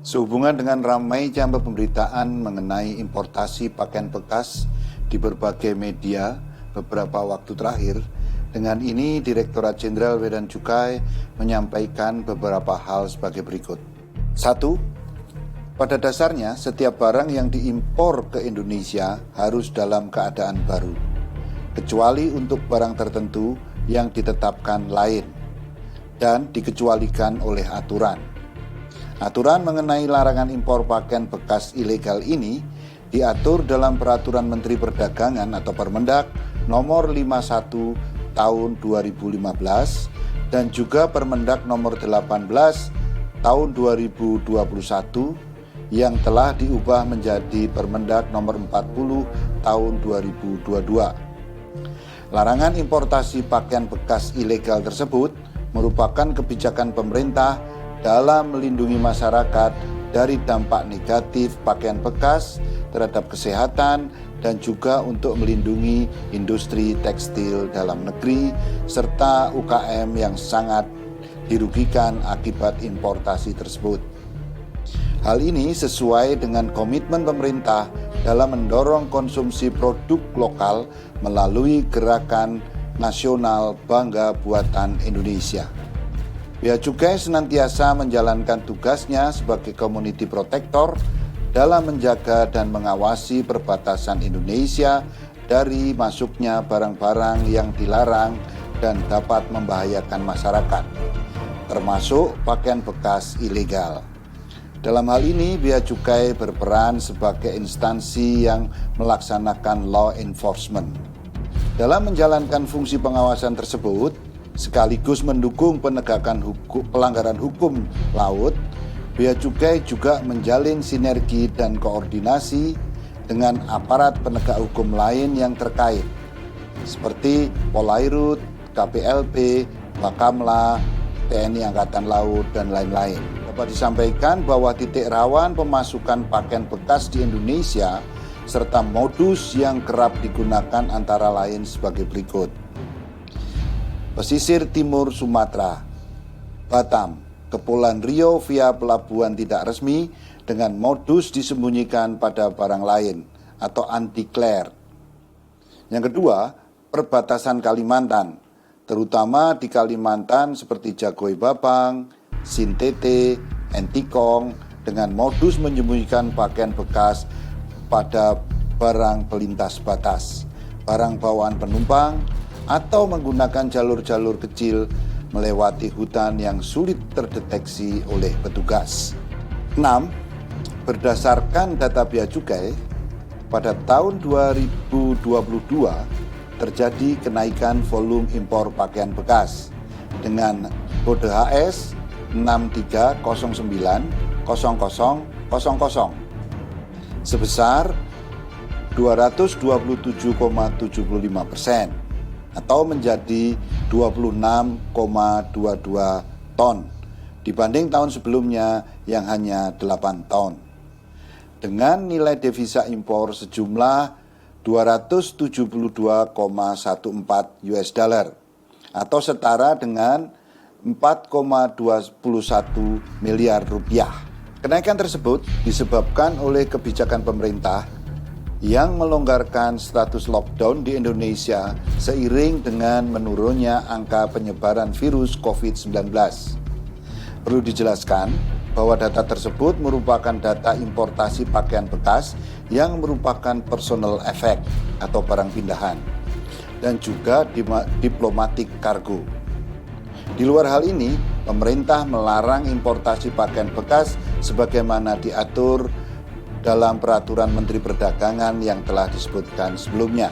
Sehubungan dengan ramainya pemberitaan mengenai importasi pakaian bekas di berbagai media beberapa waktu terakhir, dengan ini Direktorat Jenderal Bea dan Cukai menyampaikan beberapa hal sebagai berikut. 1. Pada dasarnya setiap barang yang diimpor ke Indonesia harus dalam keadaan baru, kecuali untuk barang tertentu yang ditetapkan lain dan dikecualikan oleh aturan. Aturan mengenai larangan impor pakaian bekas ilegal ini diatur dalam Peraturan Menteri Perdagangan atau Permendak nomor 51 tahun 2015 dan juga Permendak nomor 18 tahun 2021 yang telah diubah menjadi Permendak nomor 40 tahun 2022. Larangan importasi pakaian bekas ilegal tersebut merupakan kebijakan pemerintah dalam melindungi masyarakat dari dampak negatif pakaian bekas terhadap kesehatan dan juga untuk melindungi industri tekstil dalam negeri serta UKM yang sangat dirugikan akibat importasi tersebut. Hal ini sesuai dengan komitmen pemerintah dalam mendorong konsumsi produk lokal melalui gerakan nasional Bangga Buatan Indonesia. Bea Cukai senantiasa menjalankan tugasnya sebagai community protector dalam menjaga dan mengawasi perbatasan Indonesia dari masuknya barang-barang yang dilarang dan dapat membahayakan masyarakat, termasuk pakaian bekas ilegal. Dalam hal ini, Bea Cukai berperan sebagai instansi yang melaksanakan law enforcement. Dalam menjalankan fungsi pengawasan tersebut, sekaligus mendukung penegakan pelanggaran hukum laut, Bea Cukai juga menjalin sinergi dan koordinasi dengan aparat penegak hukum lain yang terkait, seperti Polairut, KPLP, Bakamla, TNI Angkatan Laut, dan lain-lain. Dapat disampaikan bahwa titik rawan pemasukan pakaian bekas di Indonesia serta modus yang kerap digunakan antara lain sebagai berikut. Pesisir timur Sumatera, Batam, Kepulauan Riau via pelabuhan tidak resmi dengan modus disembunyikan pada barang lain atau undeclared. Yang kedua, perbatasan Kalimantan, terutama di Kalimantan seperti Jagoy Babang, Sintete, Entikong dengan modus menyembunyikan pakaian bekas pada barang pelintas batas, barang bawaan penumpang, atau menggunakan jalur-jalur kecil melewati hutan yang sulit terdeteksi oleh petugas. 6. Berdasarkan data Bea Cukai, pada tahun 2022 terjadi kenaikan volume impor pakaian bekas dengan kode HS 63090000 sebesar 227,75% atau menjadi 26,22 ton dibanding tahun sebelumnya yang hanya 8 ton. Dengan nilai devisa impor sejumlah 272,14 US dollar atau setara dengan 4,21 miliar rupiah. Kenaikan tersebut disebabkan oleh kebijakan pemerintah yang melonggarkan status lockdown di Indonesia seiring dengan menurunnya angka penyebaran virus COVID-19. Perlu dijelaskan bahwa data tersebut merupakan data importasi pakaian bekas yang merupakan personal effect atau barang pindahan dan juga diplomatic cargo. Di luar hal ini, pemerintah melarang importasi pakaian bekas sebagaimana diatur dalam Peraturan Menteri Perdagangan yang telah disebutkan sebelumnya.